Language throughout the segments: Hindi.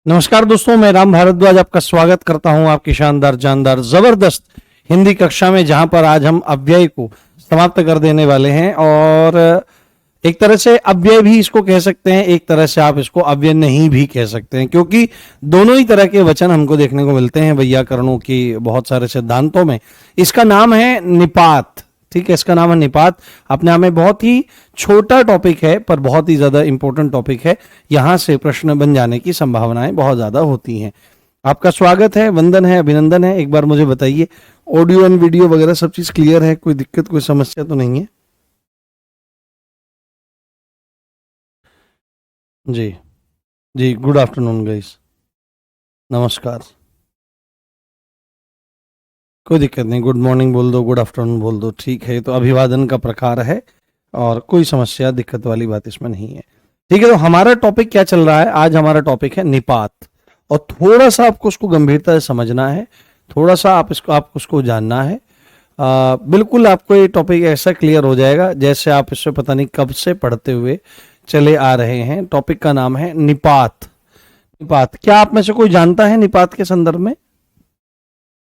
नमस्कार दोस्तों, मैं राम भारद्वाज आपका स्वागत करता हूं आपकी शानदार जानदार जबरदस्त हिंदी कक्षा में, जहां पर आज हम अव्यय को समाप्त कर देने वाले हैं। और एक तरह से अव्यय भी इसको कह सकते हैं, एक तरह से आप इसको अव्यय नहीं भी कह सकते हैं, क्योंकि दोनों ही तरह के वचन हमको देखने को मिलते हैं वैयाकरणों की बहुत सारे सिद्धांतों में। इसका नाम है निपात। ठीक है, इसका नाम है निपात। अपने आप में बहुत ही छोटा टॉपिक है, पर बहुत ही ज्यादा इंपॉर्टेंट टॉपिक है। यहां से प्रश्न बन जाने की संभावनाएं बहुत ज्यादा होती हैं। आपका स्वागत है, वंदन है, अभिनंदन है। एक बार मुझे बताइए, ऑडियो एंड वीडियो वगैरह सब चीज क्लियर है? कोई दिक्कत, कोई समस्या तो नहीं है? जी जी, गुड आफ्टरनून गाइस, नमस्कार। कोई दिक्कत नहीं, गुड मॉर्निंग बोल दो, गुड आफ्टरनून बोल दो, ठीक है। तो अभिवादन का प्रकार है और कोई समस्या दिक्कत वाली बात इसमें नहीं है। ठीक है, तो हमारा टॉपिक क्या चल रहा है आज? हमारा टॉपिक है निपात। और थोड़ा सा आपको उसको गंभीरता से समझना है, थोड़ा सा आपको उसको जानना है। बिल्कुल आपको ये टॉपिक ऐसा क्लियर हो जाएगा जैसे आप इससे पता नहीं कब से पढ़ते हुए चले आ रहे हैं। टॉपिक का नाम है निपात। निपात क्या आप में से कोई जानता है निपात के संदर्भ में?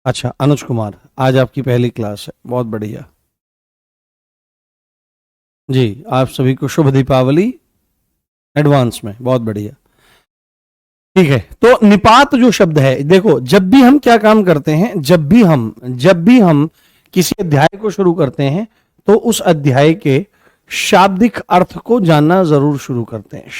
अच्छा, अनुज कुमार, आज आपकी पहली क्लास है, बहुत बढ़िया जी। आप सभी को शुभ दीपावली एडवांस में, बहुत बढ़िया। ठीक है, तो निपात जो शब्द है, देखो, जब भी हम क्या काम करते हैं, जब भी हम किसी अध्याय को शुरू करते हैं तो उस अध्याय के शाब्दिक अर्थ को जानना जरूर शुरू करते हैं।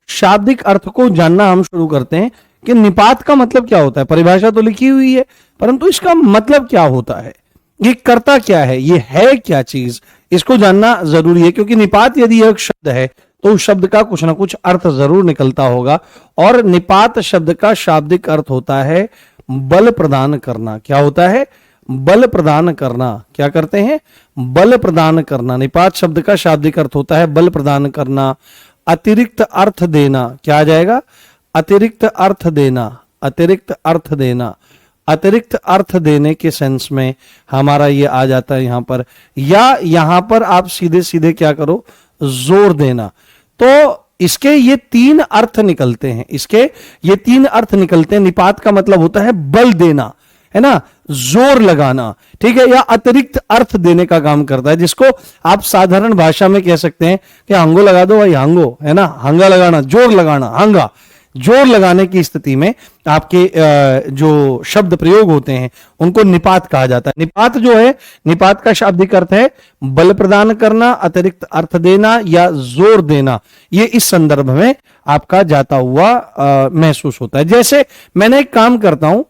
शाब्दिक अर्थ को जानना हम शुरू करते हैं कि निपात का मतलब क्या होता है। परिभाषा तो लिखी हुई है, परंतु इसका मतलब क्या होता है, ये करता क्या है, ये है क्या चीज, इसको जानना जरूरी है। क्योंकि निपात यदि एक शब्द है तो उस शब्द का कुछ ना कुछ अर्थ जरूर निकलता होगा। और निपात शब्द का शाब्दिक अर्थ होता है बल प्रदान करना। क्या होता है? बल प्रदान करना। क्या करते हैं? बल प्रदान करना। निपात शब्द का शाब्दिक अर्थ होता है बल प्रदान करना, अतिरिक्त अर्थ देना। क्या आ जाएगा? अतिरिक्त अर्थ देना, अतिरिक्त अर्थ देना। अतिरिक्त अर्थ देने के सेंस में हमारा ये आ जाता है यहां पर, या यहां पर आप सीधे सीधे क्या करो, जोर देना। तो इसके ये तीन अर्थ निकलते हैं, इसके ये तीन अर्थ निकलते हैं। निपात का मतलब होता है बल देना, है ना, जोर लगाना, ठीक है, या अतिरिक्त अर्थ देने का काम करता है, जिसको आप साधारण भाषा में कह सकते हैं कि हंगो लगा दो भाई, हंगो, है ना, हंगा लगाना, जोर लगाना, हंगा। जोर लगाने की स्थिति में आपके जो शब्द प्रयोग होते हैं उनको निपात कहा जाता है। निपात जो है, निपात का शाब्दिक अर्थ है बल प्रदान करना, अतिरिक्त अर्थ देना या जोर देना। ये इस संदर्भ में आपका जाता हुआ महसूस होता है। जैसे मैं एक काम करता हूं,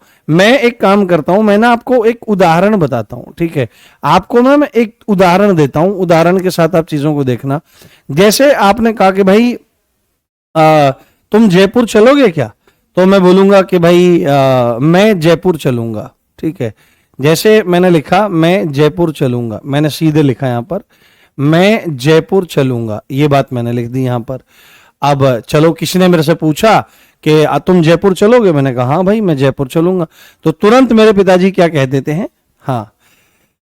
मैं ना आपको एक उदाहरण बताता हूं, ठीक है, आपको ना मैं एक उदाहरण देता हूं, उदाहरण के साथ आप चीजों को देखना। जैसे आपने कहा कि भाई तुम जयपुर चलोगे क्या? तो मैं बोलूंगा कि भाई मैं जयपुर चलूंगा, ठीक है। जैसे मैंने लिखा मैं जयपुर चलूंगा, मैंने सीधे लिखा यहां पर मैं जयपुर चलूंगा, ये बात मैंने लिख दी यहां पर। अब चलो, किसी ने मेरे से पूछा कि तुम जयपुर चलोगे? मैंने कहा हाँ भाई मैं जयपुर चलूंगा। तो तुरंत मेरे पिताजी क्या कह देते हैं? हाँ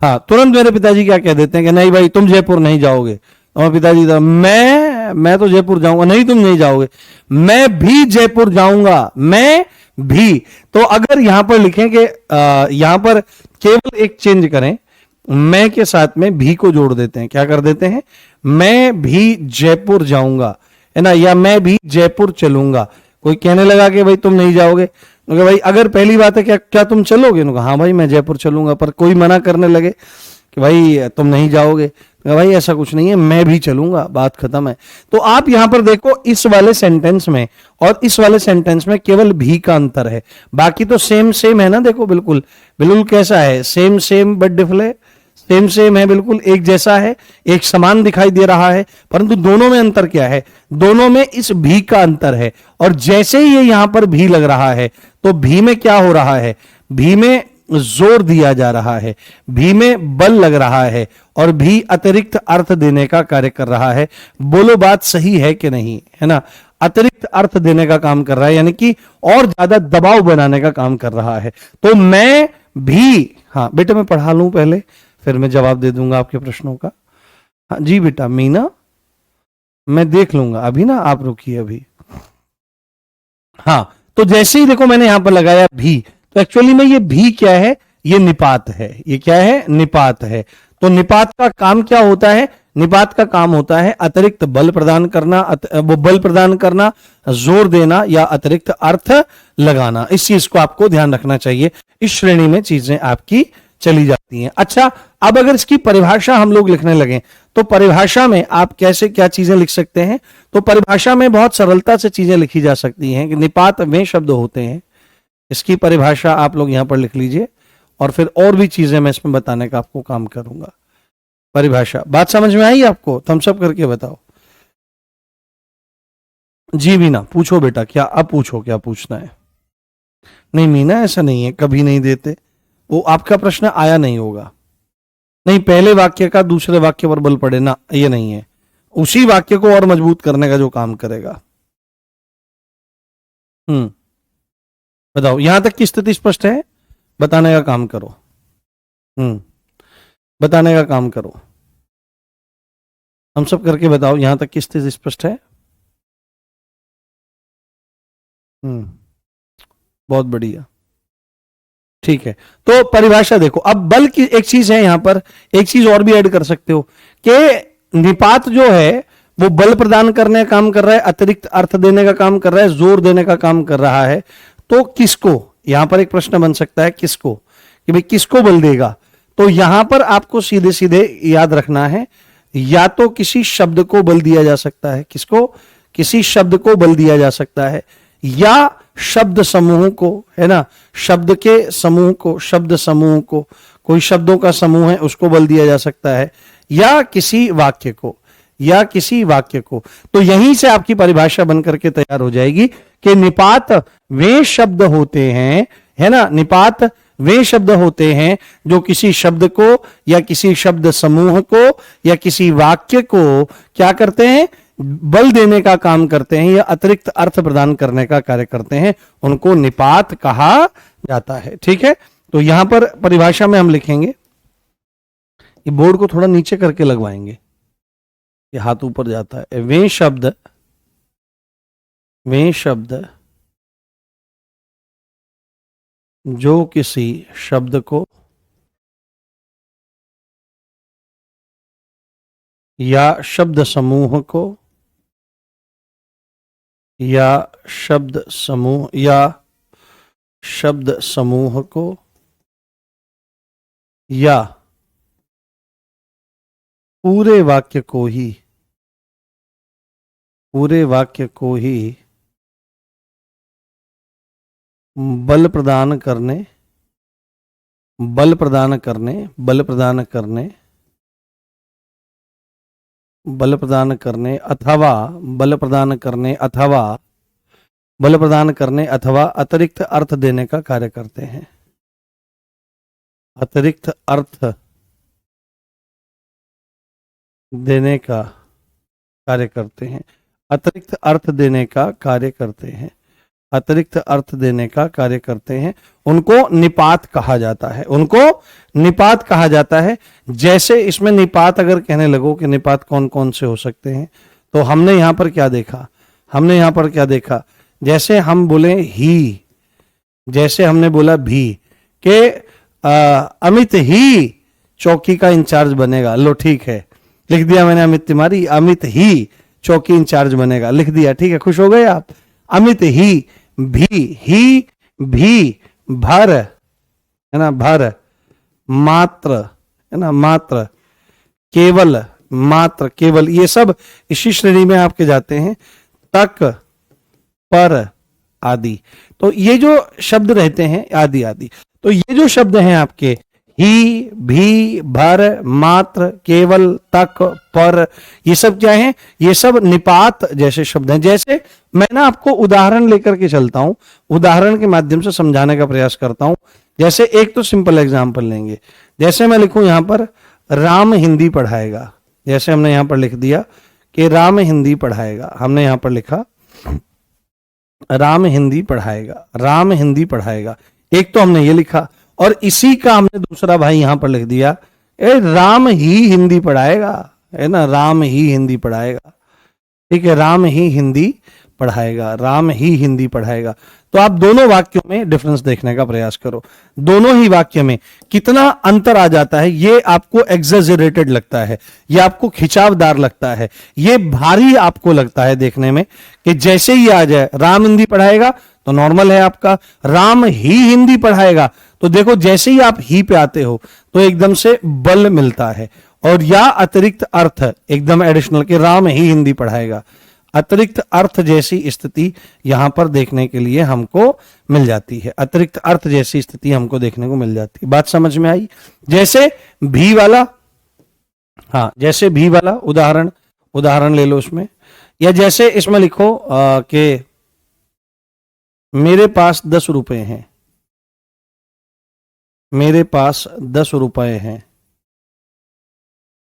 हाँ, तुरंत मेरे पिताजी क्या कह देते हैं कि नहीं भाई तुम जयपुर नहीं जाओगे। और पिताजी था, मैं तो जयपुर जाऊंगा। नहीं तुम नहीं जाओगे। मैं भी जयपुर जाऊंगा, मैं भी। तो अगर यहां पर लिखें कि यहां पर केवल एक चेंज करें, मैं के साथ में भी को जोड़ देते हैं। क्या कर देते हैं? मैं भी जयपुर जाऊंगा, है ना, या मैं भी जयपुर चलूंगा। कोई कहने लगा कि भाई तुम नहीं जाओगे, तो भाई अगर पहली बात है क्या तुम चलोगे? हाँ भाई मैं जयपुर चलूंगा। पर कोई मना करने लगे कि भाई तुम नहीं जाओगे, भाई ऐसा कुछ नहीं है, मैं भी चलूंगा, बात खत्म है। तो आप यहां पर देखो, इस वाले सेंटेंस में और इस वाले सेंटेंस में केवल भी का अंतर है, बाकी तो सेम सेम है ना। देखो बिल्कुल बिल्कुल कैसा है, same same but different, same same है, बिल्कुल एक जैसा है, एक समान दिखाई दे रहा है। परंतु दोनों में अंतर क्या है? दोनों में इस भी का अंतर है। और जैसे ही ये यहां पर भी लग रहा है तो भी में क्या हो रहा है? भी में जोर दिया जा रहा है, भी में बल लग रहा है, और भी अतिरिक्त अर्थ देने का कार्य कर रहा है। बोलो बात सही है कि नहीं, है ना? अतिरिक्त अर्थ देने का काम कर रहा है, यानी कि और ज्यादा दबाव बनाने का काम कर रहा है। तो मैं भी, हाँ बेटा मैं पढ़ा लूं पहले, फिर मैं जवाब दे दूंगा आपके प्रश्नों का। हाँ जी बेटा मीना, मैं देख लूंगा अभी ना, आप रुकिए अभी। हाँ, तो जैसे ही देखो मैंने यहां पर लगाया भी, तो एक्चुअली में ये भी क्या है, ये निपात है। ये क्या है, निपात है। तो निपात का काम क्या होता है, निपात का काम होता है अतिरिक्त बल प्रदान करना, वो बल प्रदान करना, जोर देना या अतिरिक्त अर्थ लगाना। इस चीज को आपको ध्यान रखना चाहिए। इस श्रेणी में चीजें आपकी चली जाती हैं। अच्छा, अब अगर इसकी परिभाषा हम लोग लिखने लगे, तो परिभाषा में आप कैसे क्या चीजें लिख सकते हैं, तो परिभाषा में बहुत सरलता से चीजें लिखी जा सकती हैं कि निपात वे शब्द होते हैं। इसकी परिभाषा आप लोग यहां पर लिख लीजिए, और फिर और भी चीजें मैं इसमें बताने का आपको काम करूंगा। परिभाषा, बात समझ में आई आपको? थम्स अप करके बताओ। जी मीना, पूछो बेटा, क्या अब पूछो, क्या पूछना है? नहीं मीना, ऐसा नहीं है, कभी नहीं देते, वो आपका प्रश्न आया नहीं होगा। नहीं, पहले वाक्य का दूसरे वाक्य पर बल पड़े ना, ये नहीं है। उसी वाक्य को और मजबूत करने का जो काम करेगा। बताओ, यहां तक की स्थिति स्पष्ट है? बताने का काम करो। बताने का काम करो, हम सब करके बताओ, यहां तक की स्थिति स्पष्ट है? बहुत बढ़िया, ठीक है। तो परिभाषा देखो, अब बल की एक चीज है, यहां पर एक चीज और भी ऐड कर सकते हो कि निपात जो है वो बल प्रदान करने का काम कर रहा है, अतिरिक्त अर्थ देने का काम कर रहा है, जोर देने का काम कर रहा है। तो किसको, यहां पर एक प्रश्न बन सकता है, किसको, कि भाई किसको बल देगा? तो यहां पर आपको सीधे सीधे याद रखना है, या तो किसी शब्द को बल दिया जा सकता है, किसको, किसी शब्द को बल दिया जा सकता है, या शब्द समूह को, है ना, शब्द के समूह को, शब्द समूह को, कोई शब्दों का समूह है उसको बल दिया जा सकता है, या किसी वाक्य को, या किसी वाक्य को। तो यहीं से आपकी परिभाषा बनकर के तैयार हो जाएगी कि निपात वे शब्द होते हैं, है ना, निपात वे शब्द होते हैं जो किसी शब्द को या किसी शब्द समूह को या किसी वाक्य को क्या करते हैं, बल देने का काम करते हैं या अतिरिक्त अर्थ प्रदान करने का कार्य करते हैं, उनको निपात कहा जाता है। ठीक है, तो यहां पर परिभाषा में हम लिखेंगे, ये बोर्ड को थोड़ा नीचे करके लगवाएंगे, ये हाथ ऊपर जाता है। वे शब्द जो किसी शब्द को या शब्द समूह को या शब्द समूह को या पूरे वाक्य को ही बल प्रदान करने अथवा अतिरिक्त अर्थ देने का कार्य करते हैं, अतिरिक्त अर्थ देने का कार्य करते हैं, अतिरिक्त अर्थ देने का कार्य करते हैं, अतिरिक्त अर्थ देने का कार्य करते हैं, उनको निपात कहा जाता है, उनको निपात कहा जाता है। जैसे इसमें निपात अगर कहने लगो कि निपात कौन कौन से हो सकते हैं, तो हमने यहां पर क्या देखा, जैसे हम बोले ही, जैसे हमने बोला भी कि अमित ही चौकी का इंचार्ज बनेगा, लो ठीक है, लिख दिया मैंने अमित तिवारी, अमित ही चौकी इंचार्ज बनेगा, लिख दिया, ठीक है, खुश हो गए आप। अमित ही भी भर, है ना, भर, मात्र, है ना, मात्र, केवल, ये सब इसी श्रेणी में आपके जाते हैं, तक, पर आदि। तो ये जो शब्द रहते हैं आदि, तो ये जो शब्द हैं आपके ही, भी, भर, मात्र, केवल, तक, पर, ये सब क्या है, ये सब निपात जैसे शब्द हैं। जैसे मैं ना आपको उदाहरण लेकर के चलता हूं, उदाहरण के माध्यम से समझाने का प्रयास करता हूं। जैसे एक तो सिंपल एग्जांपल लेंगे, जैसे मैं लिखूं यहां पर राम हिंदी पढ़ाएगा, जैसे हमने यहां पर लिख दिया कि राम हिंदी पढ़ाएगा, हमने यहां पर लिखा राम हिंदी पढ़ाएगा, एक तो हमने ये लिखा, और इसी का हमने दूसरा भाई यहां पर लिख दिया, राम ही हिंदी पढ़ाएगा, है ना, राम ही हिंदी पढ़ाएगा, ठीक है, राम ही हिंदी पढ़ाएगा, राम ही हिंदी पढ़ाएगा। तो आप दोनों वाक्यों में डिफरेंस देखने का प्रयास करो, दोनों ही वाक्य में कितना अंतर आ जाता है। ये आपको एग्जेजरेटेड लगता है, ये आपको खिंचावदार लगता है, ये भारी आपको लगता है देखने में कि जैसे ही आ जाए राम हिंदी पढ़ाएगा तो नॉर्मल है आपका, राम ही हिंदी पढ़ाएगा तो देखो जैसे ही आप ही पे आते हो तो एकदम से बल मिलता है। और या अतिरिक्त अर्थ एकदम एडिशनल के राम ही हिंदी पढ़ाएगा, अतिरिक्त अर्थ जैसी स्थिति यहां पर देखने के लिए हमको मिल जाती है, अतिरिक्त अर्थ जैसी स्थिति हमको देखने को मिल जाती है। बात समझ में आई? जैसे भी वाला, हाँ जैसे भी वाला उदाहरण ले लो उसमें, या जैसे इसमें लिखो कि मेरे पास 10 रुपए हैं, मेरे पास 10 रुपए हैं,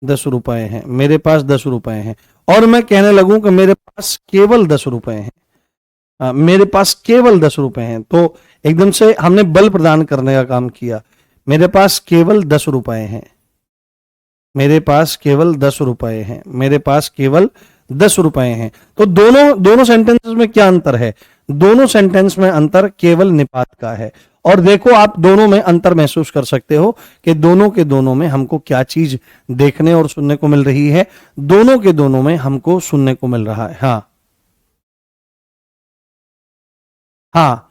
10 रुपए हैं, मेरे पास 10 रुपए हैं, और मैं कहने लगूं कि मेरे पास केवल 10 रुपए हैं, मेरे पास केवल 10 रुपए हैं, तो एकदम से हमने बल प्रदान करने का काम किया। मेरे पास केवल 10 रुपए हैं, मेरे पास केवल 10 रुपए हैं, मेरे पास केवल 10 रुपए हैं। तो दोनों सेंटेंसेस में क्या अंतर है? दोनों सेंटेंस में अंतर केवल निपात का है। और देखो आप दोनों में अंतर महसूस कर सकते हो कि दोनों के दोनों में हमको क्या चीज देखने और सुनने को मिल रही है, दोनों के दोनों में हमको सुनने को मिल रहा है। हाँ हाँ,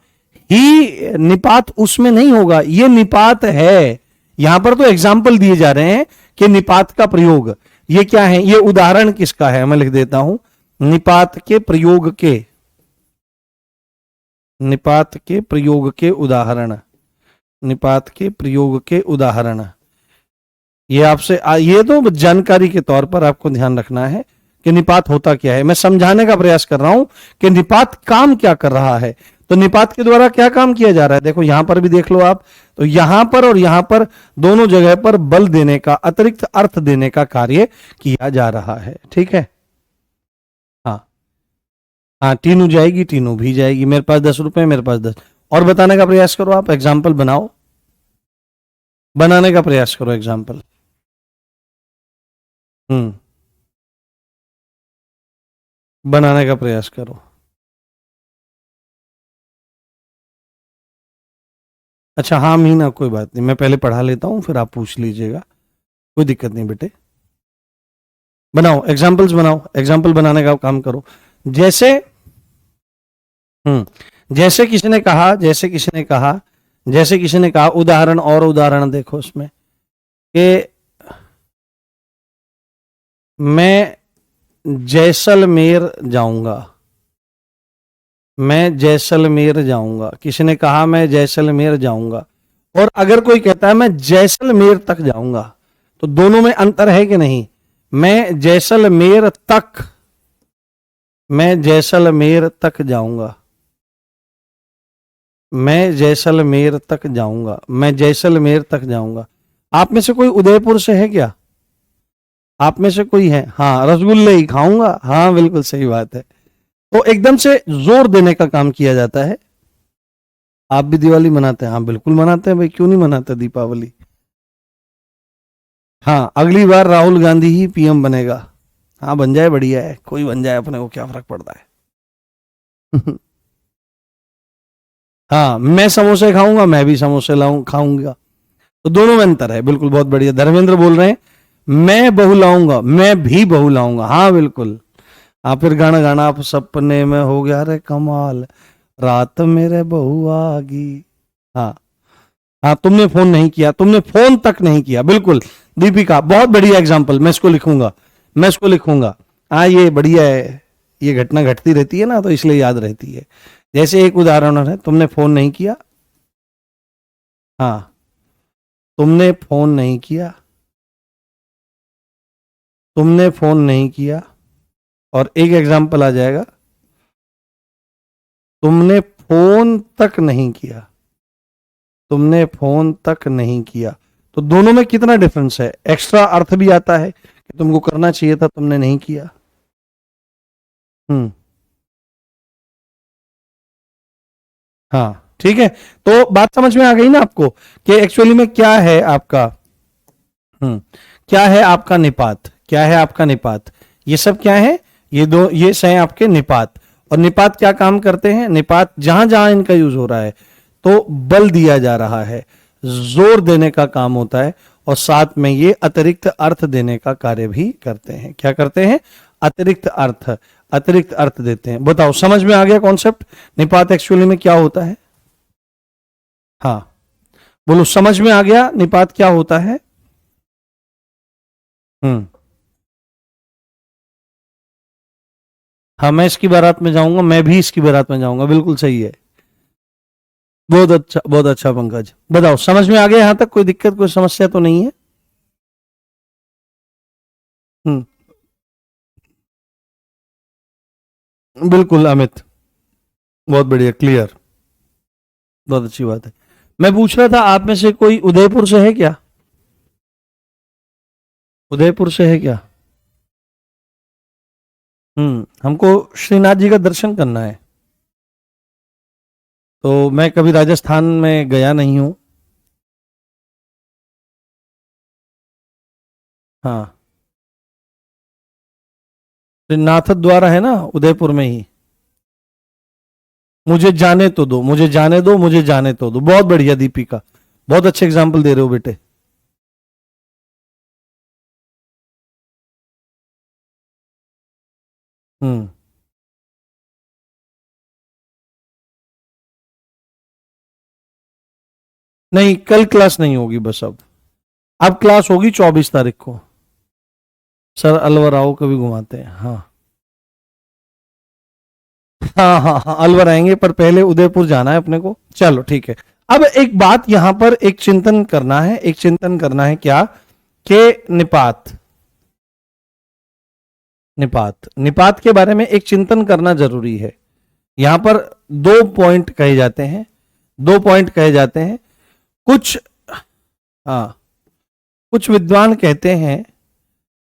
ही निपात उसमें नहीं होगा, ये निपात है। यहां पर तो एग्जाम्पल दिए जा रहे हैं कि निपात का प्रयोग, ये क्या है, ये उदाहरण किसका है, मैं लिख देता हूं, निपात के प्रयोग के, निपात के प्रयोग के उदाहरण, निपात के प्रयोग के उदाहरण। ये आपसे ये तो जानकारी के तौर पर आपको ध्यान रखना है कि निपात होता क्या है। मैं समझाने का प्रयास कर रहा हूं कि निपात काम क्या कर रहा है। तो निपात के द्वारा क्या काम किया जा रहा है, देखो यहां पर भी देख लो आप, तो यहां पर और यहां पर दोनों जगह पर बल देने का, अतिरिक्त अर्थ देने का कार्य किया जा रहा है। ठीक है, हाँ हाँ, टीनू जाएगी, टीनू भी जाएगी, मेरे पास 10 रुपए, मेरे पास 10। और बताने का प्रयास करो आप, एग्जाम्पल बनाओ, बनाने का प्रयास करो एग्जाम्पल। बनाने का प्रयास करो। अच्छा हाँ मीना, कोई बात नहीं, मैं पहले पढ़ा लेता हूं फिर आप पूछ लीजिएगा, कोई दिक्कत नहीं बेटे। बनाओ एग्जाम्पल्स, बनाओ एग्जाम्पल बनाने का काम करो। जैसे जैसे किसी ने कहा, जैसे किसी ने कहा, जैसे किसी ने कहा, उदाहरण और उदाहरण देखो उसमें कि मैं जैसलमेर जाऊंगा, मैं जैसलमेर जाऊंगा, किसी ने कहा मैं जैसलमेर जाऊंगा। और अगर कोई कहता है मैं जैसलमेर तक जाऊंगा, तो दोनों में अंतर है कि नहीं? मैं जैसलमेर तक, मैं जैसलमेर तक जाऊंगा, मैं जैसलमेर तक जाऊंगा, मैं जैसलमेर तक जाऊंगा। आप में से कोई उदयपुर से है क्या? आप में से कोई है? हाँ, रसगुल्ले ही खाऊंगा, हाँ बिल्कुल सही बात है। तो एकदम से जोर देने का काम किया जाता है। आप भी दिवाली मनाते हैं? हाँ बिल्कुल मनाते हैं भाई, क्यों नहीं मनाते दीपावली। हाँ, अगली बार राहुल गांधी ही पीएम बनेगा। हाँ बन जाए, बढ़िया है, कोई बन जाए, अपने को क्या फर्क पड़ता है। हाँ, मैं समोसे खाऊंगा, मैं भी समोसे खाऊंगा। तो दोनों में अंतर है, बिल्कुल, बहुत बढ़िया। धर्मेंद्र बोल रहे हैं मैं बहू लाऊंगा, मैं भी बहू लाऊंगा। हाँ बिल्कुल। आप फिर गाना गाना, आप सपने में हो गया रे कमाल, रात मेरे बहू आ गई। हाँ हाँ, तुमने फोन नहीं किया, तुमने फोन तक नहीं किया, बिल्कुल। दीपिका, बहुत बढ़िया एग्जाम्पल, मैं इसको लिखूंगा, मैं इसको लिखूंगा। हाँ ये बढ़िया है, ये घटना घटती रहती है ना, तो इसलिए याद रहती है। जैसे एक उदाहरण है, तुमने फोन नहीं किया, हाँ तुमने फोन नहीं किया, तुमने फोन नहीं किया। और एक एग्जाम्पल आ जाएगा, तुमने फोन तक नहीं किया, तुमने फोन तक नहीं किया। तो दोनों में कितना डिफरेंस है, एक्स्ट्रा अर्थ भी आता है कि तुमको करना चाहिए था, तुमने नहीं किया। हाँ ठीक है, तो बात समझ में आ गई ना आपको कि एक्चुअली में क्या है आपका, क्या है आपका निपात, क्या है आपका निपात। ये सब क्या है, ये दो, ये हैं आपके निपात। और निपात क्या काम करते हैं? निपात जहां जहां इनका यूज हो रहा है तो बल दिया जा रहा है, जोर देने का काम होता है, और साथ में ये अतिरिक्त अर्थ देने का कार्य भी करते हैं। क्या करते हैं? अतिरिक्त अर्थ देते हैं। बताओ, समझ में आ गया कॉन्सेप्ट? निपात एक्चुअली में क्या होता है? हाँ बोलो, समझ में आ गया निपात क्या होता है? हाँ, मैं इसकी बारात में जाऊंगा, मैं भी इसकी बारात में जाऊंगा, बिल्कुल सही है। बहुत अच्छा पंकज। बताओ, समझ में आ गया यहां तक? कोई दिक्कत, कोई समस्या तो नहीं है? बिल्कुल अमित, बहुत बढ़िया, क्लियर, बहुत अच्छी बात है। मैं पूछ रहा था, आप में से कोई उदयपुर से है क्या? उदयपुर से है क्या? हमको श्रीनाथ जी का दर्शन करना है। तो मैं कभी राजस्थान में गया नहीं हूं। हाँ, श्रीनाथ द्वारा है ना उदयपुर में ही। मुझे जाने तो दो, मुझे जाने दो, मुझे जाने तो दो। बहुत बढ़िया दीपिका, बहुत अच्छे एग्जाम्पल दे रहे हो बेटे। हम्म नहीं, कल क्लास नहीं होगी बस अब क्लास होगी 24 तारीख को। सर अलवर आओ, कभी घुमाते हैं। हाँ हाँ हाँ हाँ, अलवर आएंगे, पर पहले उदयपुर जाना है अपने को। चलो ठीक है। अब एक बात यहां पर एक चिंतन करना है, एक चिंतन करना है क्या, कि निपात निपात निपात के बारे में एक चिंतन करना जरूरी है। यहां पर दो पॉइंट कहे जाते हैं, दो पॉइंट कहे जाते हैं। कुछ हाँ, कुछ विद्वान कहते हैं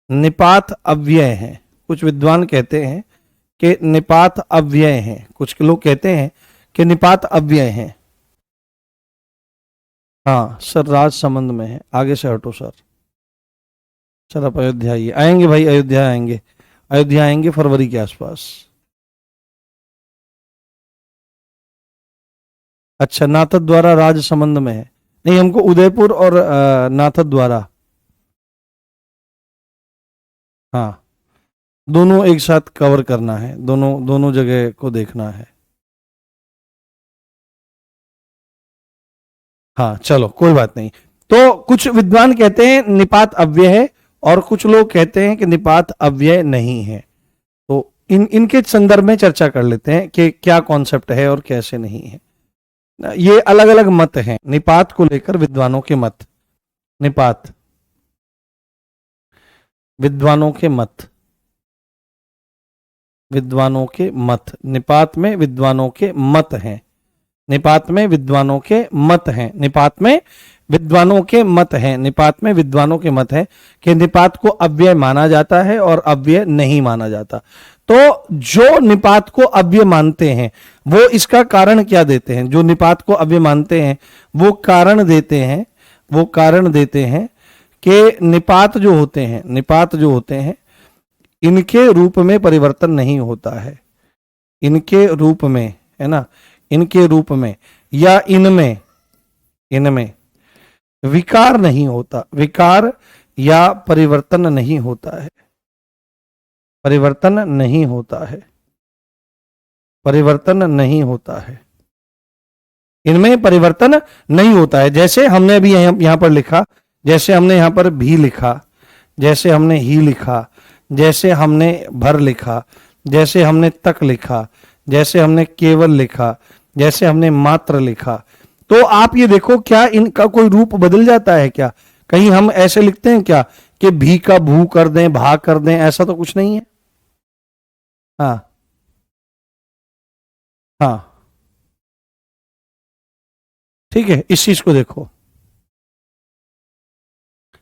निपात अव्यय है। कुछ विद्वान कहते हैं कि निपात अव्यय है। कुछ लोग कहते हैं कि निपात अव्यय है। हाँ सर, राज संबंध में है, आगे से हटो सर। सर आप अयोध्या आइए, आएंगे भाई, अयोध्या आएंगे, अयोध्या आएंगे फरवरी के आसपास। अच्छा, नाथद द्वारा राज संबंध में है? नहीं, हमको उदयपुर और नाथद द्वारा, हाँ, दोनों एक साथ कवर करना है, दोनों दोनों जगह को देखना है। हाँ चलो, कोई बात नहीं। तो कुछ विद्वान कहते हैं निपात अव्यय है, और कुछ लोग कहते हैं कि निपात अव्यय नहीं है। तो इनके संदर्भ में चर्चा कर लेते हैं कि क्या कॉन्सेप्ट है और कैसे नहीं है। ये अलग अलग मत हैं निपात को लेकर, विद्वानों के मत। निपात, विद्वानों के मत, विद्वानों के मत, निपात में विद्वानों के मत हैं। निपात में विद्वानों के मत हैं, निपात में विद्वानों के मत हैं, निपात में विद्वानों के मत हैं कि निपात को अव्यय माना जाता है और अव्यय नहीं माना जाता। तो जो निपात को अव्यय मानते हैं वो इसका कारण क्या देते हैं? जो निपात को अव्यय मानते हैं वो कारण देते हैं, वो कारण देते हैं कि निपात जो होते हैं, निपात जो होते हैं, इनके रूप में परिवर्तन नहीं होता है। इनके रूप में, है ना, इनके रूप में या इनमें, इनमें विकार नहीं होता, विकार या परिवर्तन नहीं होता है, परिवर्तन नहीं होता है, परिवर्तन नहीं होता है, इनमें परिवर्तन नहीं होता है। जैसे हमने अभी यहां पर लिखा, जैसे हमने यहां पर भी लिखा, जैसे हमने ही लिखा, जैसे हमने भर लिखा, जैसे हमने तक लिखा, जैसे हमने केवल लिखा, जैसे हमने मात्र लिखा, तो आप ये देखो, क्या इनका कोई रूप बदल जाता है क्या? कहीं हम ऐसे लिखते हैं क्या कि भी का भू कर दें, भा कर दें? ऐसा तो कुछ नहीं है। हाँ हाँ, ठीक है, इस चीज को देखो।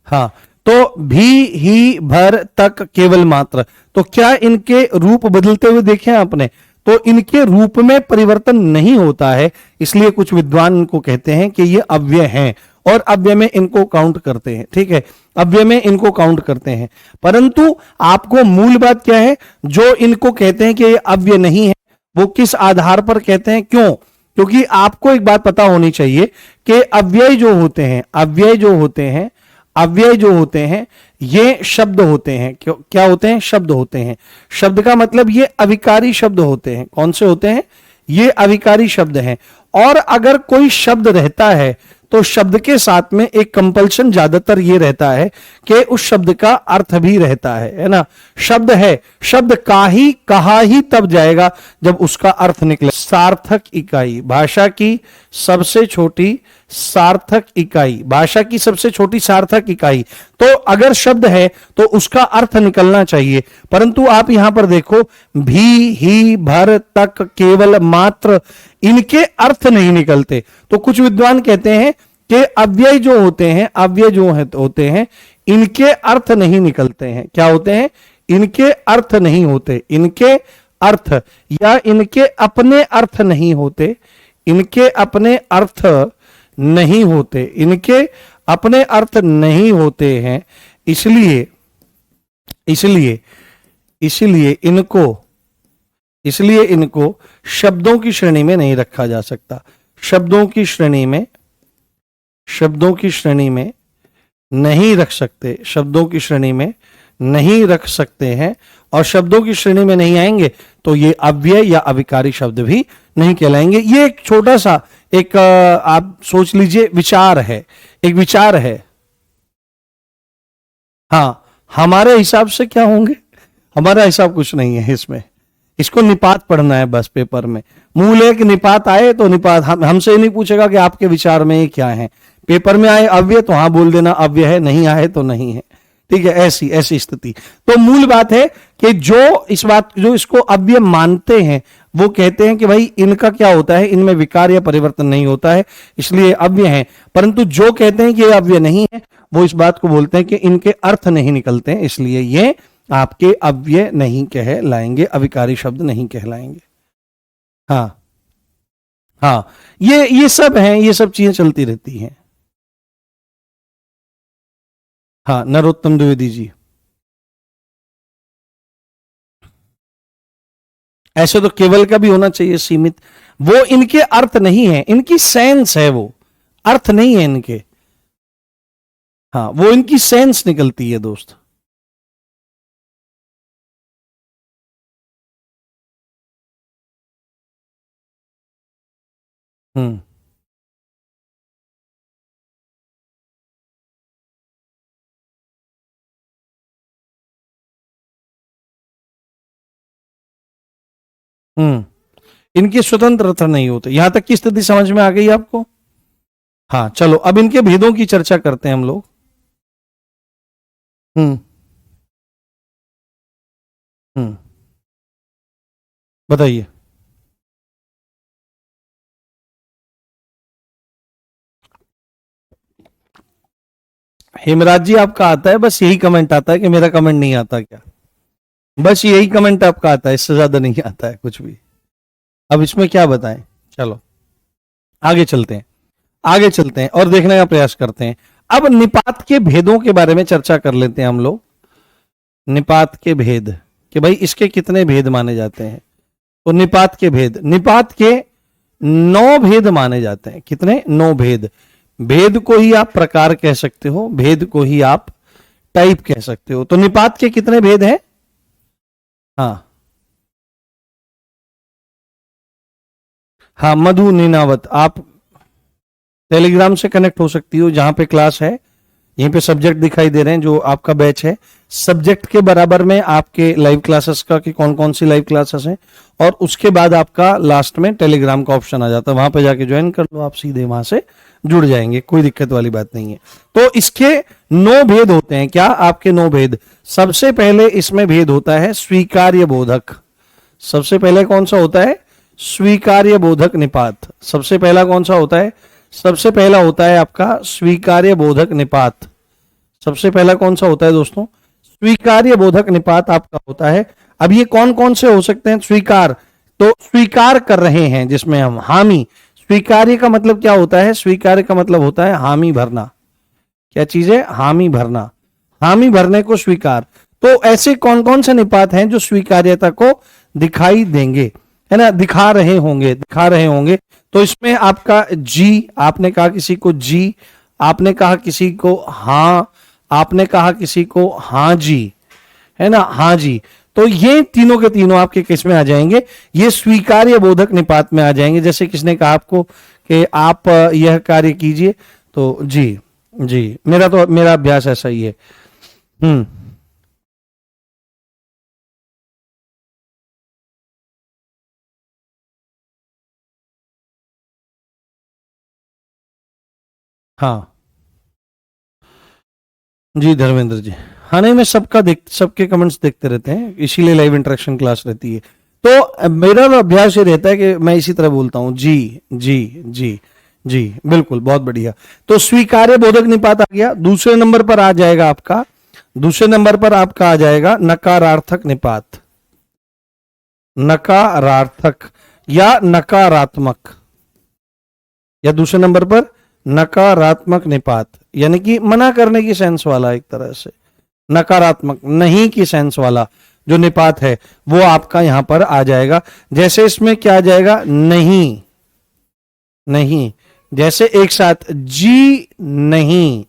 हाँ, तो भी, ही, भर, तक, केवल, मात्र, तो क्या इनके रूप बदलते हुए देखे आपने? तो इनके रूप में परिवर्तन नहीं होता है, इसलिए कुछ विद्वान इनको कहते हैं कि ये अव्यय हैं और अव्यय में इनको काउंट करते हैं। ठीक है, अव्यय में इनको काउंट करते हैं। परंतु आपको मूल बात क्या है, जो इनको कहते हैं कि ये अव्यय नहीं है, वो किस आधार पर कहते हैं, क्यों? क्योंकि आपको एक बात पता होनी चाहिए कि अव्यय जो होते हैं, अव्यय जो होते हैं, अव्यय जो होते हैं, ये शब्द होते हैं। क्यों, क्या होते हैं? शब्द होते हैं। शब्द का मतलब ये अविकारी शब्द होते हैं। कौन से होते हैं? ये अविकारी शब्द हैं। और अगर कोई शब्द रहता है तो शब्द के साथ में एक कंपल्शन ज्यादातर ये रहता है कि उस शब्द का अर्थ भी रहता है ना। शब्द है, शब्द कहा ही तब जाएगा जब उसका अर्थ निकले। सार्थक इकाई, भाषा की सबसे छोटी सार्थक इकाई, भाषा की सबसे छोटी सार्थक इकाई। तो अगर शब्द है तो उसका अर्थ निकलना चाहिए, परंतु आप यहां पर देखो, भी, ही, भर, तक, केवल, मात्र, इनके अर्थ नहीं निकलते। तो कुछ विद्वान कहते हैं कि अव्यय जो होते हैं, अव्यय जो होते हैं, इनके अर्थ नहीं निकलते हैं। क्या होते हैं? इनके अर्थ नहीं होते। इनके अर्थ या इनके अपने अर्थ नहीं होते। इनके अपने अर्थ नहीं होते। इनके अपने अर्थ नहीं होते हैं। इसलिए इसलिए इसलिए इनको इसलिए इनको शब्दों की श्रेणी में नहीं रखा जा सकता। शब्दों की श्रेणी में, शब्दों की श्रेणी में नहीं रख सकते। शब्दों की श्रेणी में नहीं रख सकते हैं। और शब्दों की श्रेणी में नहीं आएंगे तो ये अव्यय या अविकारी शब्द भी नहीं कहलाएंगे। ये एक छोटा सा एक आप सोच लीजिए विचार है, एक विचार है। हाँ, हमारे हिसाब से क्या होंगे? हमारा हिसाब कुछ नहीं है इसमें। इसको निपात पढ़ना है बस पेपर में। मूल एक निपात आए तो निपात, हमसे नहीं पूछेगा कि आपके विचार में ये क्या है। पेपर में आए अव्यय तो हाँ बोल देना अव्यय है, नहीं आए तो नहीं है। ठीक है, ऐसी ऐसी स्थिति। तो मूल बात है कि जो इसको अव्यय मानते हैं वो कहते हैं कि भाई इनका क्या होता है, इनमें विकार या परिवर्तन नहीं होता है, इसलिए अव्यय है। परंतु जो कहते हैं कि ये अव्यय नहीं है वो इस बात को बोलते हैं कि इनके अर्थ नहीं निकलते हैं, इसलिए ये आपके अव्यय नहीं कहलाएंगे, अविकारी शब्द नहीं कहलाएंगे। हाँ हाँ, ये सब हैं, ये सब चीजें चलती रहती हैं। हाँ, नरोत्तम द्विवेदी जी, ऐसे तो केवल का भी होना चाहिए सीमित। वो इनके अर्थ नहीं है, इनकी सेंस है, वो अर्थ नहीं है इनके। हाँ, वो इनकी सेंस निकलती है दोस्त। हम्म हम्म इनके स्वतंत्र अर्थ नहीं होते। यहां तक की स्थिति समझ में आ गई आपको? हाँ, चलो अब इनके भेदों की चर्चा करते हैं हम लोग। हम्म हम्म बताइए। हेमराज जी, आपका आता है? बस यही कमेंट आता है कि मेरा कमेंट नहीं आता क्या? बस यही कमेंट आपका आता है, इससे ज्यादा नहीं आता है कुछ भी। अब इसमें क्या बताएं? चलो आगे चलते हैं, आगे चलते हैं और देखने का प्रयास करते हैं। अब निपात के भेदों के बारे में चर्चा कर लेते हैं हम लोग। निपात के भेद, कि भाई इसके कितने भेद माने जाते हैं। तो निपात के भेद, निपात के 9 भेद माने जाते हैं। कितने? 9 भेद। भेद को ही आप प्रकार कह सकते हो, भेद को ही आप टाइप कह सकते हो। तो निपात के कितने भेद हैं? हाँ हाँ, मधु नीनावत, आप टेलीग्राम से कनेक्ट हो सकती हो, जहां पे क्लास है यहीं पे सब्जेक्ट दिखाई दे रहे हैं, जो आपका बैच है। सब्जेक्ट के बराबर में आपके लाइव क्लासेस का कि कौन कौन सी लाइव क्लासेस हैं, और उसके बाद आपका लास्ट में टेलीग्राम का ऑप्शन आ जाता है, वहां पे जाके ज्वाइन कर लो, आप सीधे वहां से जुड़ जाएंगे, कोई दिक्कत वाली बात नहीं है। तो इसके 9 भेद होते हैं। क्या आपके 9 भेद? सबसे पहले इसमें भेद होता है स्वीकार्य बोधक। सबसे पहले कौन सा होता है? स्वीकार्य बोधक निपात। सबसे पहला कौन सा होता है? सबसे पहला होता है आपका स्वीकार्य बोधक निपात। सबसे पहला कौन सा होता है दोस्तों? स्वीकार्य बोधक निपात आपका होता है। अब ये कौन कौन से हो सकते हैं? स्वीकार, तो स्वीकार कर रहे हैं जिसमें हम हामी। स्वीकार्य का मतलब क्या होता है? स्वीकार्य का मतलब होता है हामी भरना। क्या चीज है? हामी भरना। हामी भरने को स्वीकार। तो ऐसे कौन कौन से निपात हैं जो स्वीकार्यता को दिखाई देंगे, है ना, दिखा रहे होंगे, दिखा रहे होंगे। तो इसमें आपका जी, आपने कहा किसी को जी, आपने कहा किसी को हाँ, आपने कहा किसी को हाँ जी, है ना, हाँ जी। तो ये तीनों के तीनों आपके किस में आ जाएंगे, ये स्वीकार्य बोधक निपात में आ जाएंगे। जैसे किसने कहा आपको कि आप यह कार्य कीजिए, तो जी, जी, मेरा अभ्यास ऐसा ही है। हाँ जी धर्मेंद्र जी, हाँ नहीं, मैं सबके कमेंट्स देखते रहते हैं, इसीलिए लाइव इंटरेक्शन क्लास रहती है। तो मेरा तो अभ्यास ये रहता है कि मैं इसी तरह बोलता हूँ, जी, जी, जी, जी, बिल्कुल, बहुत बढ़िया। तो स्वीकार्य बोधक निपात आ गया। दूसरे नंबर पर आ जाएगा आपका, दूसरे नंबर पर आपका आ जाएगा नकारार्थक निपात, नकारार्थक या नकारात्मक, या दूसरे नंबर पर नकारात्मक निपात, यानी कि मना करने की सेंस वाला, एक तरह से नकारात्मक, नहीं की सेंस वाला जो निपात है वो आपका यहां पर आ जाएगा। जैसे इसमें क्या आ जाएगा, नहीं, नहीं, जैसे एक साथ जी नहीं,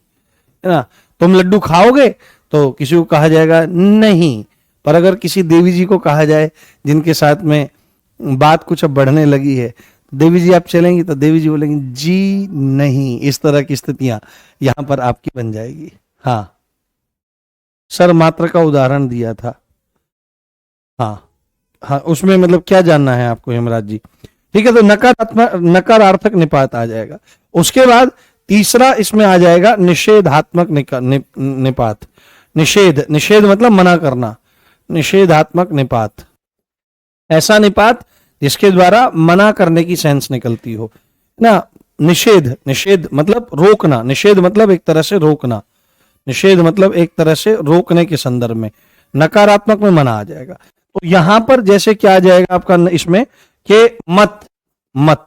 है ना, तुम लड्डू खाओगे, तो किसी को कहा जाएगा नहीं। पर अगर किसी देवी जी को कहा जाए जिनके साथ में बात कुछ अब बढ़ने लगी है, देवी जी आप चलेंगी, तो देवी जी बोलेंगी जी नहीं। इस तरह की स्थितियां यहां पर आपकी बन जाएगी। हाँ सर, मात्र का उदाहरण दिया था। हाँ, हाँ, उसमें मतलब क्या जानना है आपको हेमराज जी? ठीक है, तो नकारार्थक निपात आ जाएगा। उसके बाद तीसरा इसमें आ जाएगा निषेधात्मक निपात। निषेध, निषेध मतलब मना करना, निषेधात्मक निपात, ऐसा निपात जिसके द्वारा मना करने की सेंस निकलती हो ना। निषेध, निषेध मतलब रोकना, निषेध मतलब एक तरह से रोकना, निषेध मतलब एक तरह से रोकने के संदर्भ में, नकारात्मक में मना आ जाएगा। तो यहां पर जैसे क्या आ जाएगा आपका इसमें कि मत, मत,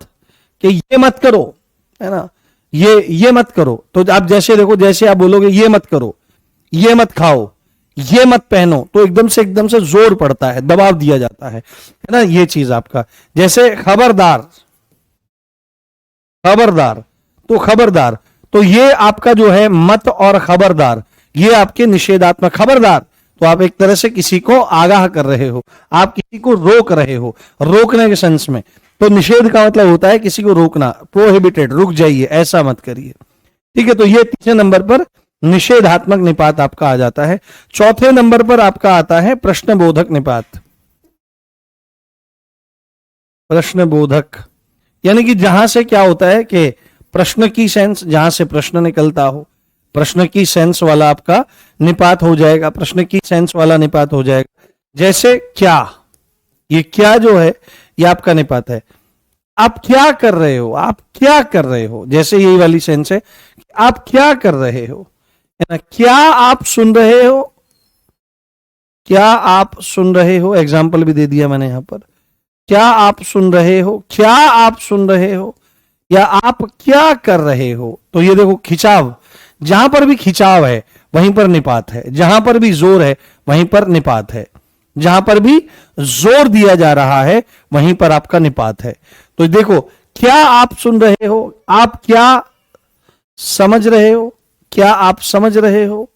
कि ये मत करो, है ना, ये मत करो। तो आप जैसे देखो, जैसे आप बोलोगे ये मत करो, ये मत खाओ, ये मत पहनो, तो एकदम से जोर पड़ता है, दबाव दिया जाता है ना, ये चीज आपका। जैसे खबरदार, खबरदार, तो खबरदार, तो ये आपका जो है मत और खबरदार, ये आपके निषेधात्मक। खबरदार तो आप एक तरह से किसी को आगाह कर रहे हो, आप किसी को रोक रहे हो, रोकने के सेंस में। तो निषेध का मतलब होता है किसी को रोकना, प्रोहिबिटेड, रुक जाइए, ऐसा मत करिए। ठीक है, तो ये तीसरे नंबर पर निषेधात्मक निपात आपका आ जाता है। चौथे नंबर पर आपका आता है प्रश्नबोधक निपात। प्रश्नबोधक यानी कि जहां से क्या होता है कि प्रश्न की सेंस, जहां से प्रश्न निकलता हो, प्रश्न की सेंस वाला आपका निपात हो जाएगा, प्रश्न की सेंस वाला निपात हो जाएगा। जैसे क्या, ये क्या जो है ये आपका निपात है। आप क्या कर रहे हो, आप क्या कर रहे हो, जैसे यही वाली सेंस है, आप क्या कर रहे हो, है ना, क्या आप सुन रहे हो, क्या आप सुन रहे हो, एग्जाम्पल भी दे दिया मैंने यहां पर। क्या आप सुन रहे हो, क्या आप सुन रहे हो, या आप क्या कर रहे हो। तो ये देखो खिंचाव, जहां पर भी खिंचाव है वहीं पर निपात है, जहां पर भी जोर है वहीं पर निपात है, जहां पर भी जोर दिया जा रहा है वहीं पर आपका निपात है। तो देखो, क्या आप सुन रहे हो, आप क्या समझ रहे हो, क्या आप समझ रहे हो,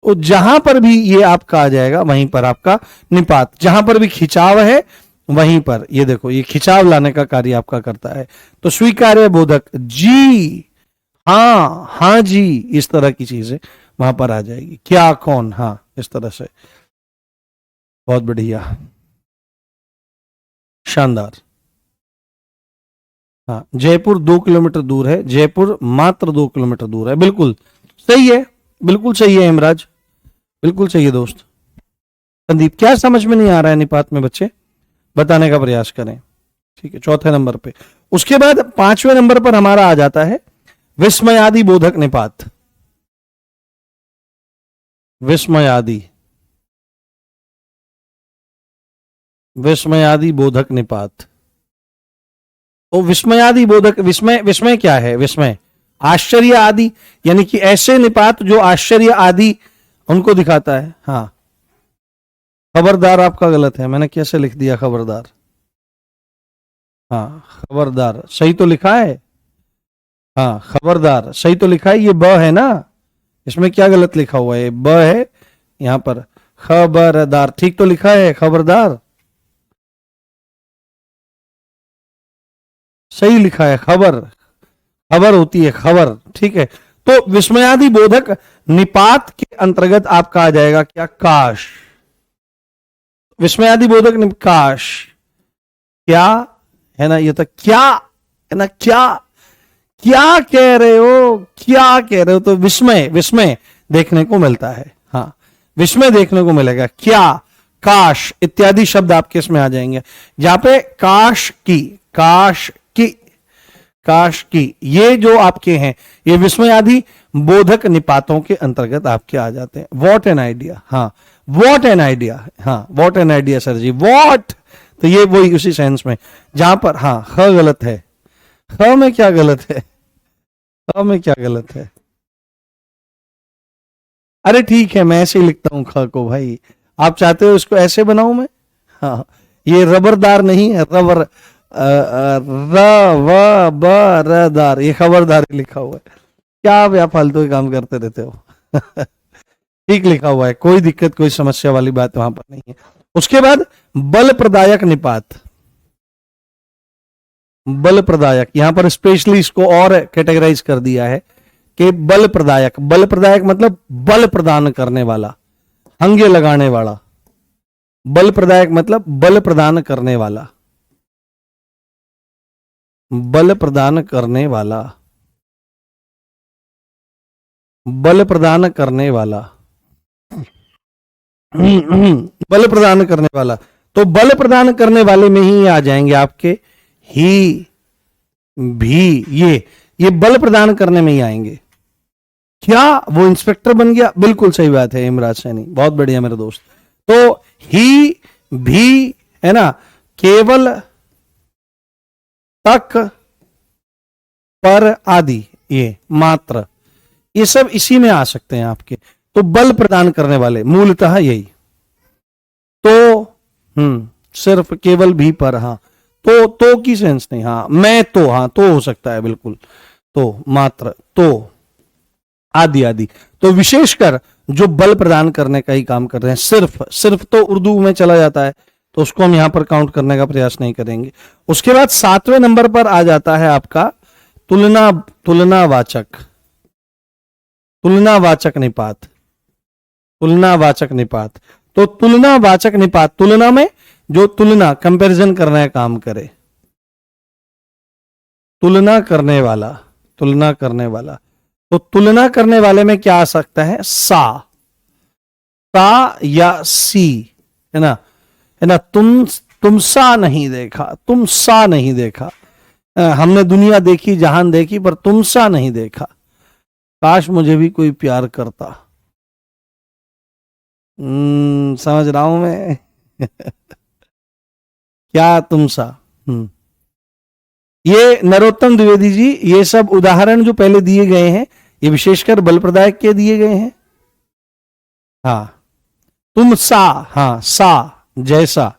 तो जहां पर भी ये आपका आ जाएगा वहीं पर आपका निपात। जहां पर भी खिंचाव है वहीं पर, ये देखो, ये खिंचाव लाने का कार्य आपका करता है। तो स्वीकार्य बोधक जी, हाँ, हाँ जी, इस तरह की चीजें वहां पर आ जाएगी। क्या, कौन, हाँ, इस तरह से। बहुत बढ़िया, शानदार। हाँ, जयपुर 2 किलोमीटर दूर है, जयपुर मात्र 2 किलोमीटर दूर है, बिल्कुल सही है, बिल्कुल सही है हेमराज, बिल्कुल सही है दोस्त। संदीप, क्या समझ में नहीं आ रहा है निपात में बच्चे, बताने का प्रयास करें। ठीक है, चौथे नंबर पे। उसके बाद पांचवें नंबर पर हमारा आ जाता है विस्मयादि बोधक निपात। विस्मयादि, विस्मयादि बोधक निपात। तो विस्मयादि बोधक, विस्मय, विस्मय क्या है, विस्मय आश्चर्य आदि, यानी कि ऐसे निपात जो आश्चर्य आदि उनको दिखाता है। हाँ, खबरदार आपका गलत है, मैंने कैसे लिख दिया खबरदार, हाँ खबरदार सही तो लिखा है, हाँ खबरदार सही तो लिखा है, ये ब है ना, इसमें क्या गलत लिखा हुआ है, ब है यहां पर, खबरदार ठीक तो लिखा है, खबरदार सही लिखा है, खबर खबर होती है खबर, ठीक है। तो विस्मयादि बोधक निपात के अंतर्गत आपका आ जाएगा क्या, काश, विस्मयादि बोधक काश, क्या है ना, ये तो क्या है ना, क्या क्या कह रहे हो, क्या कह रहे हो, तो विस्मय विस्मय देखने को मिलता है, हाँ विस्मय देखने को मिलेगा, क्या, काश इत्यादि शब्द आपके इसमें आ जाएंगे। जहां पे काश की, काश की, काश की, ये जो आपके हैं ये विस्मय आदि बोधक निपातों के अंतर्गत आपके आ जाते हैं। वॉट एन आइडिया, हाँ वॉट एन आइडिया, हाँ what an idea sir ji, what, तो ये वही उसी सेंस में जहां पर, हाँ ख गलत है, ख में क्या गलत है, ख में क्या गलत है, अरे ठीक है मैं ऐसे ही लिखता हूं ख को भाई, आप चाहते हो इसको ऐसे बनाऊं मैं, हाँ ये रबरदार नहीं है, रबर र व ब र दार, ये खबरदार लिखा हुआ है, क्या आप यहाँ फालतू के काम करते रहते हो ठीक लिखा हुआ है, कोई दिक्कत कोई समस्या वाली बात वहां पर नहीं है। उसके बाद बल प्रदायक निपात, बल प्रदायक यहां पर स्पेशली इसको और कैटेगराइज कर दिया है कि बल प्रदायक, बल प्रदायक मतलब बल प्रदान करने वाला, हंगे लगाने वाला, बल प्रदायक मतलब बल प्रदान करने वाला, बल प्रदान करने वाला, बल प्रदान करने वाला, बल प्रदान करने वाला, तो बल प्रदान करने वाले में ही आ जाएंगे आपके ही भी, ये बल प्रदान करने में ही आएंगे। क्या वो इंस्पेक्टर बन गया, बिल्कुल सही बात है इमराज सैनी, बहुत बढ़िया मेरे दोस्त। तो ही भी है ना, केवल, तक, पर आदि, ये मात्र, ये सब इसी में आ सकते हैं आपके। तो बल प्रदान करने वाले मूलतः यही, तो सिर्फ केवल भी पर, हाँ तो की सेंस नहीं, हाँ मैं तो, हाँ तो हो सकता है बिल्कुल, तो मात्र, तो आदि आदि, तो विशेषकर जो बल प्रदान करने का ही काम कर रहे हैं, सिर्फ सिर्फ तो उर्दू में चला जाता है, तो उसको हम यहां पर काउंट करने का प्रयास नहीं करेंगे। उसके बाद 7वें नंबर पर आ जाता है आपका तुलना, तुलनावाचक, तुलनावाचक निपात, तुलनावाचक निपात, तो तुलनावाचक निपात, तुलना में जो तुलना कंपैरिजन करने का काम करे, तुलना करने वाला, तुलना करने वाला, तो तुलना करने वाले में क्या आ सकता है, सा या सी, है ना, तुम सा नहीं देखा, तुम सा नहीं देखा, हमने दुनिया देखी जहान देखी पर तुम सा नहीं देखा, काश मुझे भी कोई प्यार करता, समझ रहा हूं मैं क्या तुम सा, ये नरोत्तम द्विवेदी जी, ये सब उदाहरण जो पहले दिए गए हैं ये विशेषकर बल प्रदायक के दिए गए हैं। हाँ तुम सा, हाँ सा जैसा,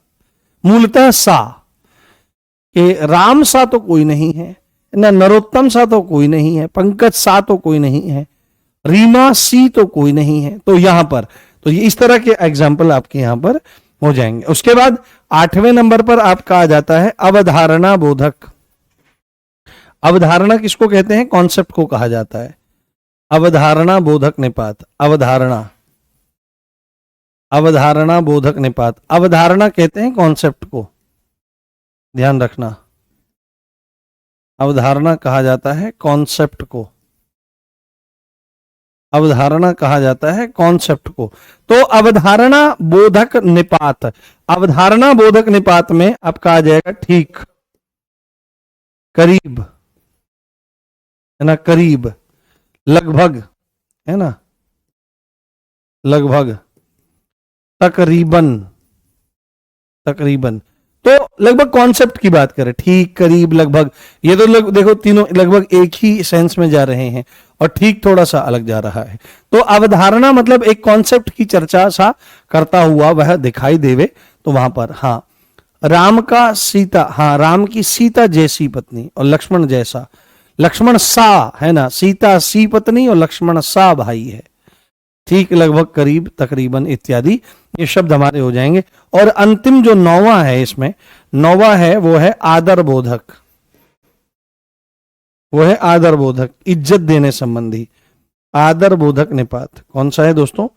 मूलतः सा, कि राम सा तो कोई नहीं है ना, नरोत्तम सा तो कोई नहीं है, पंकज सा तो कोई नहीं है, रीमा सी तो कोई नहीं है, तो यहां पर तो ये इस तरह के एग्जाम्पल आपके यहां पर हो जाएंगे। उसके बाद 8वें नंबर पर आपका आ जाता है अवधारणा बोधक। अवधारणा किसको कहते हैं, कॉन्सेप्ट को कहा जाता है, अवधारणा बोधक निपात, अवधारणा, अवधारणा बोधक निपात, अवधारणा कहते हैं कॉन्सेप्ट को, ध्यान रखना, अवधारणा कहा जाता है कॉन्सेप्ट को, अवधारणा कहा जाता है कॉन्सेप्ट को। तो अवधारणा बोधक निपात, अवधारणा बोधक निपात में आपका आ जाएगा ठीक, करीब, है ना, करीब, लगभग, है ना, लगभग, तकरीबन, तकरीबन, तो लगभग कॉन्सेप्ट की बात करें, ठीक, करीब, लगभग, ये तो देखो तीनों लगभग एक ही सेंस में जा रहे हैं और ठीक थोड़ा सा अलग जा रहा है। तो अवधारणा मतलब एक कॉन्सेप्ट की चर्चा सा करता हुआ वह दिखाई देवे, तो वहां पर हाँ राम का सीता, हाँ राम की सीता जैसी पत्नी और लक्ष्मण जैसा, लक्ष्मण सा है ना, सीता सी पत्नी और लक्ष्मण सा भाई है, ठीक लगभग करीब तकरीबन इत्यादि ये शब्द हमारे हो जाएंगे। और अंतिम जो नौवां है इसमें, नौवां है वो है आदर बोधक, वो है आदर बोधक, इज्जत देने संबंधी आदर बोधक निपात। कौन सा है दोस्तों?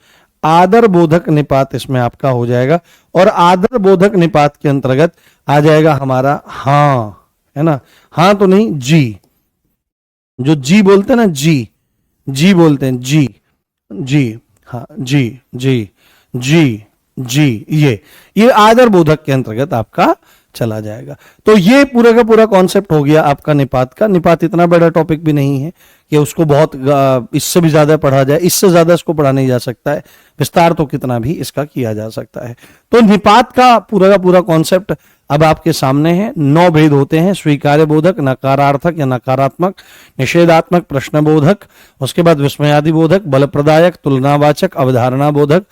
आदर बोधक निपात इसमें आपका हो जाएगा। और आदर बोधक निपात के अंतर्गत आ जाएगा हमारा हाँ, है ना, हाँ तो नहीं जी, जो जी बोलते हैं ना, जी बोलते हैं, जी, हाँ जी, जी, जी, ये आदर बोधक के अंतर्गत आपका चला जाएगा। तो ये पूरा का पूरा कॉन्सेप्ट हो गया आपका निपात का। निपात इतना बड़ा टॉपिक भी नहीं है कि उसको बहुत इससे भी ज्यादा पढ़ा जाए, इससे ज्यादा इसको पढ़ा नहीं जा सकता है, विस्तार तो कितना भी इसका किया जा सकता है। तो निपात का पूरा कॉन्सेप्ट अब आपके सामने है। 9 भेद होते हैं, स्वीकार्य बोधक, नकारार्थक या नकारात्मक, निषेधात्मक, प्रश्नबोधक, उसके बाद विस्मयादि बोधक, बलप्रदायक, तुलनावाचक, अवधारणा बोधक,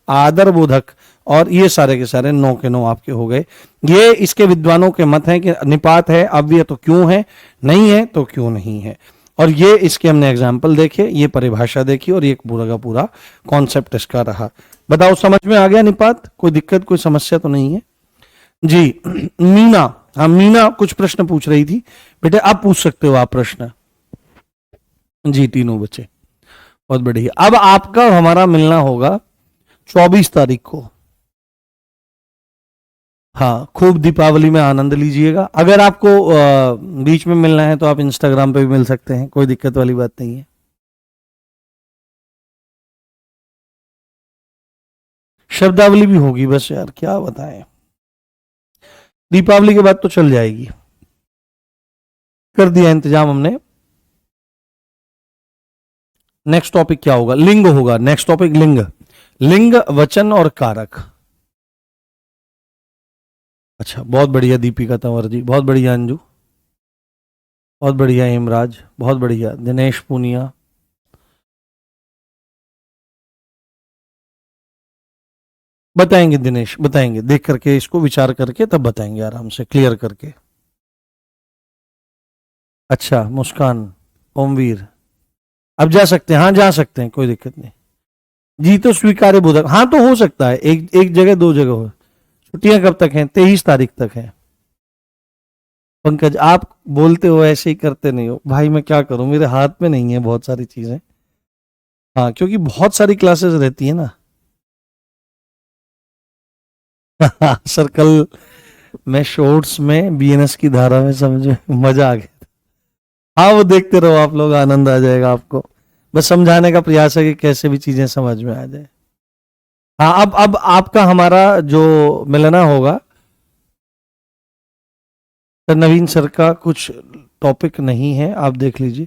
आदर बोधक, और ये सारे के सारे 9 के 9 आपके हो गए। ये इसके विद्वानों के मत हैं कि निपात है अव्यय तो क्यों है, नहीं है तो क्यों नहीं है। और ये इसके हमने एग्जाम्पल देखे, ये परिभाषा देखी, और ये पूरा का पूरा कॉन्सेप्ट इसका रहा। बताओ समझ में आ गया निपात? कोई दिक्कत, कोई समस्या तो नहीं है जी? मीना, हाँ मीना कुछ प्रश्न पूछ रही थी बेटे, आप पूछ सकते हो आप प्रश्न जी, तीनों बच्चे, बहुत बढ़िया। अब आपका हमारा मिलना होगा 24 तारीख को। हाँ, खूब दीपावली में आनंद लीजिएगा। अगर आपको बीच में मिलना है तो आप इंस्टाग्राम पे भी मिल सकते हैं, कोई दिक्कत वाली बात नहीं है। शब्दावली भी होगी, बस यार क्या बताएं, दीपावली के बाद तो चल जाएगी, कर दिया इंतजाम हमने। नेक्स्ट टॉपिक क्या होगा? लिंग होगा नेक्स्ट टॉपिक, लिंग, लिंग, वचन और कारक। अच्छा, बहुत बढ़िया दीपिका तंवर जी, बहुत बढ़िया अंजू, बहुत बढ़िया हेमराज, बहुत बढ़िया दिनेश पूनिया। बताएंगे दिनेश, बताएंगे, देख करके इसको विचार करके तब बताएंगे आराम से क्लियर करके। अच्छा मुस्कान, ओमवीर, अब जा सकते हैं, हाँ जा सकते हैं, कोई दिक्कत नहीं जी। तो स्वीकार्य बोधक, हाँ तो हो सकता है, एक जगह 2 जगह हो। छुट्टियां कब तक हैं? 23 तारीख तक है। पंकज आप बोलते हो ऐसे ही करते नहीं हो भाई, मैं क्या करूं, मेरे हाथ में नहीं है बहुत सारी चीजें। हाँ क्योंकि बहुत सारी क्लासेस रहती है ना। सर कल मैं शॉर्ट्स में बीएनएस की धारा में, समझ में मजा आ गया। हाँ वो देखते रहो आप लोग, आनंद आ जाएगा आपको। बस समझाने का प्रयास है कि कैसे भी चीजें समझ में आ जाए। हाँ अब आपका हमारा जो मिलना होगा, तो नवीन सर का कुछ टॉपिक नहीं है, आप देख लीजिए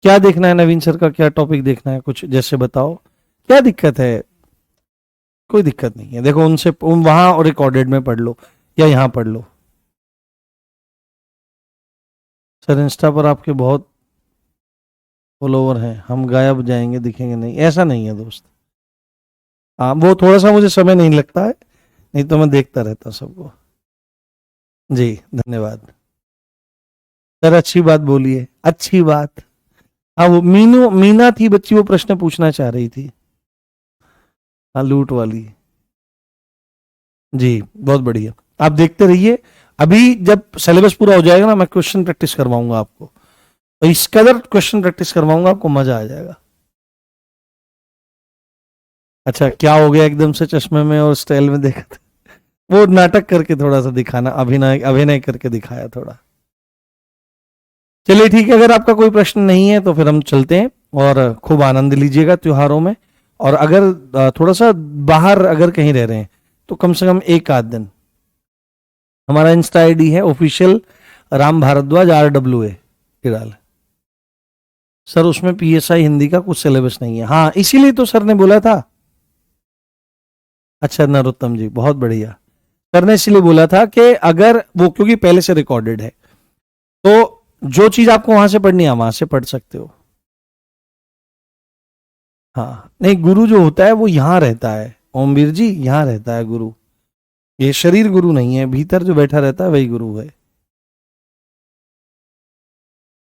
क्या देखना है, नवीन सर का क्या टॉपिक देखना है, कुछ जैसे बताओ क्या दिक्कत है। कोई दिक्कत नहीं है, देखो उनसे वहां रिकॉर्डेड में पढ़ लो या यहाँ पढ़ लो। सर इंस्टा पर आपके बहुत फॉलोवर हैं, हम गायब जाएंगे दिखेंगे नहीं, ऐसा नहीं है दोस्त। हाँ वो थोड़ा सा मुझे समय नहीं लगता है, नहीं तो मैं देखता रहता सबको जी। धन्यवाद सर, अच्छी बात बोलिए, अच्छी बात। हाँ वो मीना थी बच्ची, वो प्रश्न पूछना चाह रही थी, हाँ लूट वाली जी, बहुत बढ़िया। आप देखते रहिए, अभी जब सिलेबस पूरा हो जाएगा ना, मैं क्वेश्चन प्रैक्टिस करवाऊंगा आपको, तो इस कदर क्वेश्चन प्रैक्टिस करवाऊंगा आपको, मजा आ जाएगा। अच्छा क्या हो गया एकदम से चश्मे में और स्टाइल में देखा था? वो नाटक करके थोड़ा सा दिखाना, अभिनय अभिनय करके दिखाया थोड़ा। चलिए ठीक है, अगर आपका कोई प्रश्न नहीं है तो फिर हम चलते हैं, और खूब आनंद लीजिएगा त्योहारों में। और अगर थोड़ा सा बाहर अगर कहीं रह रहे हैं तो कम से कम एक आध दिन, हमारा इंस्टा आईडी है ऑफिशियल राम भारद्वाज RWA डाल। सर उसमें पीएसआई हिंदी का कुछ सिलेबस नहीं है, हाँ इसीलिए तो सर ने बोला था। अच्छा नरोत्तम जी बहुत बढ़िया, सर ने इसीलिए बोला था कि अगर वो, क्योंकि पहले से रिकॉर्डेड है, तो जो चीज आपको वहां से पढ़नी है वहां से पढ़ सकते हो। हाँ नहीं, गुरु जो होता है वो यहाँ रहता है, ओमवीर जी यहाँ रहता है गुरु, ये शरीर गुरु नहीं है, भीतर जो बैठा रहता है वही गुरु है।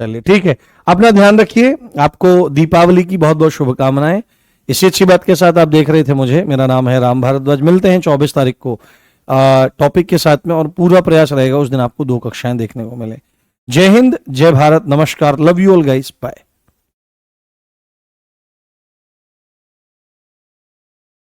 चलिए ठीक है, अपना ध्यान रखिए। आपको दीपावली की बहुत बहुत शुभकामनाएं। इसी अच्छी बात के साथ आप देख रहे थे मुझे, मेरा नाम है राम भारद्वाज। मिलते हैं 24 तारीख को टॉपिक के साथ में, और पूरा प्रयास रहेगा उस दिन आपको 2 कक्षाएं देखने को मिले। जय हिंद, जय भारत, नमस्कार, love you all guys, bye.